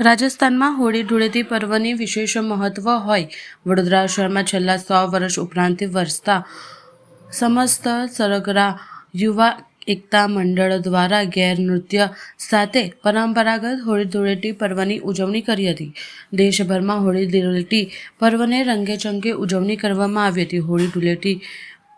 રાજસ્થાનમાં હોળી ધૂળેટી પર્વની વિશેષ મહત્વ હોય વડોદરા શહેરમાં છેલ્લા 100 વર્ષ ઉપરાંતથી વરસતા સમસ્ત સરગરા યુવા એકતા મંડળ દ્વારા ગેર નૃત્ય સાથે પરંપરાગત હોળી ધૂળેટી પર્વની ઉજવણી કરી હતી। દેશભરમાં હોળી ધૂળેટી પર્વને રંગેચંગે ઉજવણી કરવામાં આવી હતી। હોળી ધૂળેટી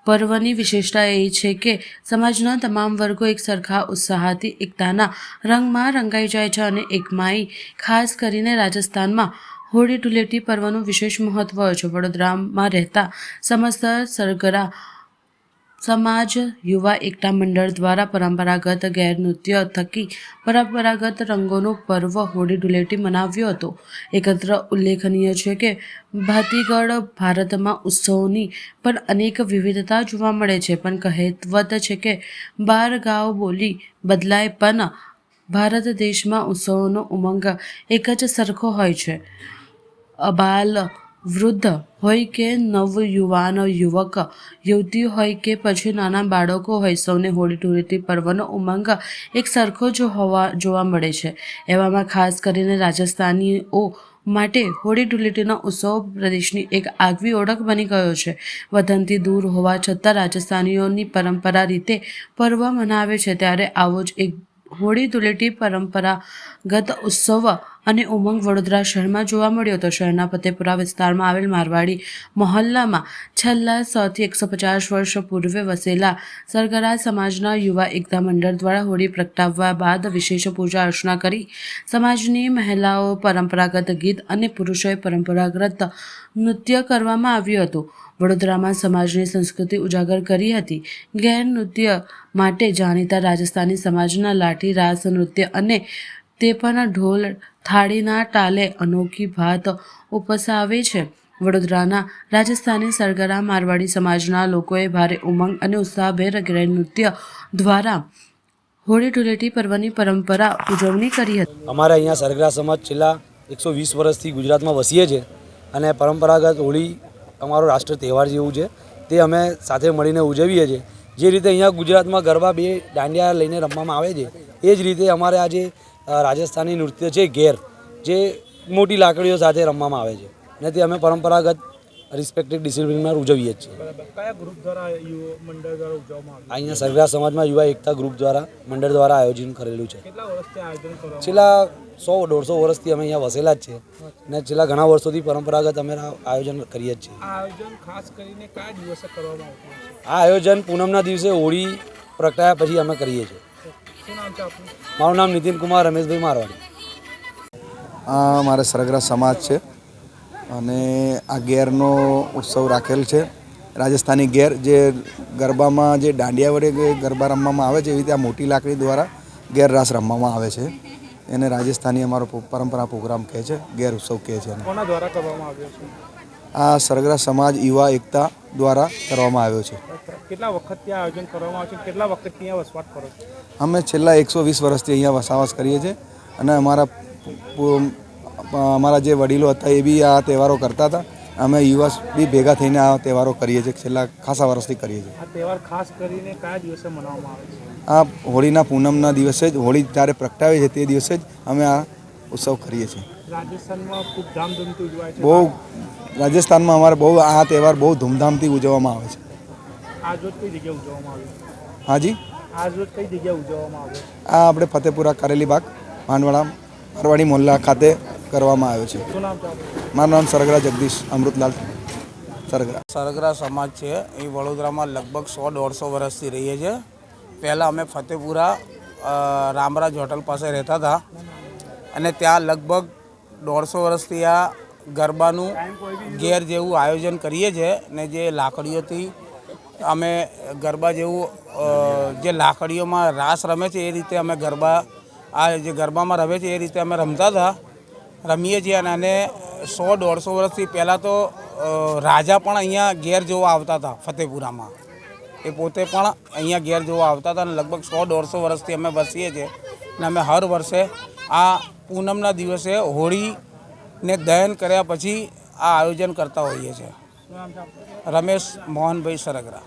પર્વની વિશેષતા એ છે કે સમાજના તમામ વર્ગો એક સરખા ઉત્સાહથી એકતાના રંગમાં રંગાઈ જાય છે અને એકમાઈ ખાસ કરીને રાજસ્થાનમાં હોળી ધૂળેટી પર્વનું વિશેષ મહત્વ હોય છે। વડોદરામાં રહેતા સમસ્ત સરગરા સમાજ યુવા એકતા મંડળ દ્વારા પરંપરાગત ગેર નૃત્ય થકી પરંપરાગત રંગોનું પર્વ હોળી ધૂળેટી મનાવ્યો હતો। એકત્ર ઉલ્લેખનીય છે કે ભાતીગળ ભારતમાં ઉત્સવોની પણ અનેક વિવિધતા જોવા મળે છે, પણ કહેવત છે કે 12 ગાંવ બોલી બદલાય પણ ભારત દેશમાં ઉત્સવોનો ઉમંગ એક જ સરખો હોય છે। અબાલ વૃદ્ધ હોય કે નવયુવાન યુવક યુવતી હોય કે પછી નાના બાળકો હોય, સૌને હોળી ધૂળેટી પર્વનો ઉમંગ એક સરખો જ જોવા મળે છે। એવામાં ખાસ કરીને રાજસ્થાનીઓ માટે હોળી ધૂળેટીનો ઉત્સવ પ્રદેશની એક આગવી ઓળખ બની ગયો છે। વતનથી દૂર હોવા છતાં રાજસ્થાનીઓની પરંપરા રીતે પર્વ મનાવે છે, ત્યારે આવો જ એક હોળી ધૂળેટી પરંપરાગત ઉત્સવ અને ઉમંગ વડોદરા શહેરમાં જોવા મળ્યો હતો। શહેરના ફતેપુરા વિસ્તારમાં આવેલ મારવાડી મહોલ્લામાં છેલ્લા 100 થી 150 વર્ષ પૂર્વે વસેલા સરગરા સમાજના યુવા એકતા મંડળ દ્વારા હોળી પ્રગટાવ્યા બાદ વિશેષ પૂજા અર્ચના કરી સમાજની મહિલાઓ પરંપરાગત ગીત અને પુરુષોએ પરંપરાગત નૃત્ય કરવામાં આવ્યું હતું। વડોદરામાં સમાજની સંસ્કૃતિ ઉજાગર કરી હતી। ગેર નૃત્ય માટે જાણીતા રાજસ્થાની સમાજના લાઠી રાસ નૃત્ય અને તે પણ ઢોલ થાળીના તાલે અનોખી ભાત ઉપસાવે છે। વડોદરાના રાજસ્થાની સરગરા મારવાડી સમાજના લોકોએ ભારે ઉમંગ અને ઉત્સાહભેર ગેર નૃત્ય દ્વારા હોળી ધૂળેટી પર્વની પરંપરા ઉજવણી કરી હતી। અમારે અહીંયા સરગરા સમાજ છેલ્લા 120 વર્ષથી ગુજરાતમાં વસીએ છે અને પરંપરાગત હોળી અમારો રાષ્ટ્ર તહેવાર જેવું છે, તે અમે સાથે મળીને ઉજવીએ છીએ। જે રીતે અહીંયા ગુજરાતમાં ગરબા 2 દાંડિયા લઈને રમવામાં આવે છે, એ જ રીતે અમારે આજે રાજસ્થાની નૃત્ય છે ગેર, જે મોટી લાકડીઓ સાથે રમવામાં આવે છે અને તે અમે પરંપરાગત રિસ્પેક્ટેડ ડિસિપ્લિનમાં ઉજવીએ છીએ। કયા ગ્રુપ દ્વારા મંડળ દ્વારા ઉજવવામાં આવે? અહીંયા સરગરા સમાજમાં યુવા એકતા ગ્રુપ દ્વારા મંડળ દ્વારા આયોજન કરેલું છે। કેટલા વર્ષથી આયોજન કરવામાં? છેલ્લા 100-150 વર્ષથી અમે અહીંયા વસેલા જ છે અને છેલ્લા ઘણા વર્ષોથી પરંપરાગત અમે આયોજન કરીએ જ છીએ। આ આયોજન ખાસ કરીને કયા દિવસે કરવામાં આવતું છે? આ આયોજન પૂનમના દિવસે હોળી પ્રગટાયા પછી અમે કરીએ છીએ। શું નામ છે આપનું? મારું નામ નીતિન કુમાર રમેશભાઈ મારવાડી। આ મારે સરગરા સમાજ છે અને આ ગેરનો ઉત્સવ રાખેલ છે। રાજસ્થાની ગેર જે ગરબામાં જે દાંડિયા વડે ગરબા રમવામાં આવે છે, એવી રીતે આ મોટી લાકડી દ્વારા ગેર રાસ રમવામાં આવે છે। એને રાજસ્થાની અમારો પરંપરા પ્રોગ્રામ કહે છે, ગેર ઉત્સવ કહે છે। કોના દ્વારા કરવામાં આવ્યો છે? આ સરગરા સમાજ યુવા એકતા દ્વારા કરવામાં આવ્યો છે। કેટલા વખતથી આયોજન કરવામાં આવે છે? કેટલા વખતથી અહીંયા વસવાટ કરો છો? અમે છેલ્લા 120 વર્ષથી અહીંયા વસાવાસ કરીએ છીએ અને અમારા જે વડીલો હતા એ બી આ તહેવારો કરતા હતા। અમે યુવા બી ભેગા થઈને આ તહેવારો કરીએ છીએ, છેલ્લા ખાસા વર્ષથી કરીએ છીએ। આ તહેવાર ખાસ કરીને કયા દિવસે મનાવવામાં આવે છે? આ હોળીના પૂનમના દિવસે જ, હોળી જ્યારે પ્રગટાવે છે તે દિવસે જ અમે આ ઉત્સવ કરીએ છીએ। રાજસ્થાનમાં ખૂબ ધામધૂમથી ઉજવાય છે? બહુ રાજસ્થાનમાં અમારે બહુ આ તહેવાર બહુ ધૂમધામથી ઉજવવામાં આવે છે। આજ રોજ કઈ જગ્યાએ ઉજવવામાં આવ્યો? હાજી, આજ રોજ કઈ જગ્યાએ ઉજવવામાં આવ્યો? આ આપણે ફતેપુરા કારેલી બાગ મારવાડી મોહલ્લા ખાતે કરવામાં આવ્યો છે। શું નામ છે આપનું? મારું નામ સરગરા જગદીશ અમૃતલાલ સરગરા। સરગરા સમાજ છે એ વડોદરામાં લગભગ 100-150 વર્ષથી રહીએ છીએ। પહેલાં અમે ફતેપુરા રામરાજ હોટલ પાસે રહેતા હતા અને ત્યાં લગભગ 150 વર્ષથી આ ગરબાનું ગેર જેવું આયોજન કરીએ છીએ ને જે લાકડીઓથી અમે ગરબા જેવું જે લાકડીઓમાં રાસ રમે છે એ રીતે અમે ગરબા આ જે ગરબામાં રમે છે એ રીતે અમે રમીએ છીએ। અને 100-150 વર્ષથી પહેલાં તો રાજા પણ અહીંયા ગેર જોવા આવતા હતા ફતેપુરામાં, એ પોતે પણ અહીંયા ગેર જોવા આવતા હતા અને લગભગ 100-150 વર્ષથી અમે વસીએ છીએ અને અમે હર વર્ષે આ પૂનમના દિવસે હોળીને દહન કર્યા પછી આ આયોજન કરતા હોઈએ છીએ। રમેશ મોહનભાઈ સરગરા।